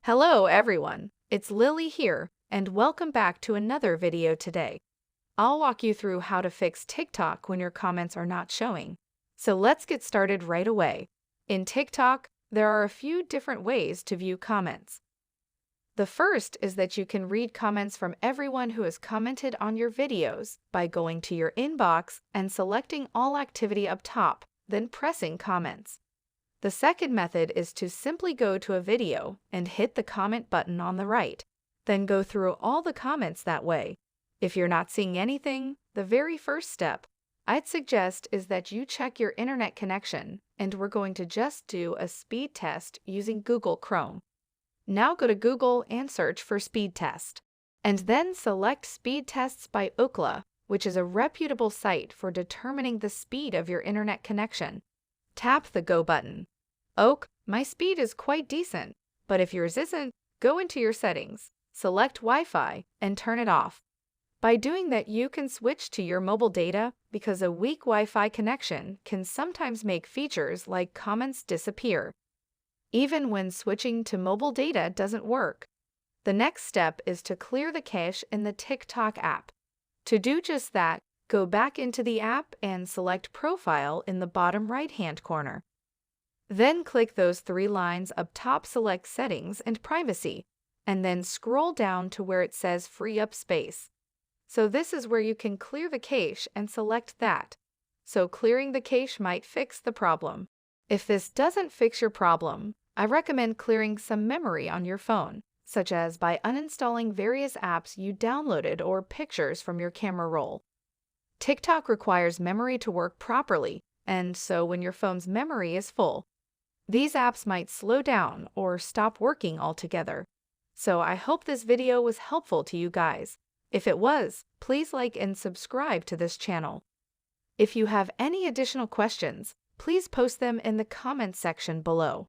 Hello everyone, it's Lily here, and welcome back to another video today. I'll walk you through how to fix TikTok when your comments are not showing. So let's get started right away. In TikTok, there are a few different ways to view comments. The first is that you can read comments from everyone who has commented on your videos by going to your inbox and selecting all activity up top, then pressing comments. The second method is to simply go to a video and hit the comment button on the right, then go through all the comments that way. If you're not seeing anything, the very first step I'd suggest is that you check your internet connection, and we're going to just do a speed test using Google Chrome. Now go to Google and search for speed test, and then select speed tests by Ookla, which is a reputable site for determining the speed of your internet connection. Tap the Go button. My speed is quite decent, but if yours isn't, go into your settings, select Wi-Fi, and turn it off. By doing that, you can switch to your mobile data because a weak Wi-Fi connection can sometimes make features like comments disappear, even when switching to mobile data doesn't work. The next step is to clear the cache in the TikTok app. To do just that, go back into the app and select Profile in the bottom right-hand corner. Then click those three lines up top, select Settings and Privacy, and then scroll down to where it says Free Up Space. So this is where you can clear the cache and select that. So clearing the cache might fix the problem. If this doesn't fix your problem, I recommend clearing some memory on your phone, such as by uninstalling various apps you downloaded or pictures from your camera roll. TikTok requires memory to work properly, and so when your phone's memory is full, these apps might slow down or stop working altogether. So I hope this video was helpful to you guys. If it was, please like and subscribe to this channel. If you have any additional questions, please post them in the comments section below.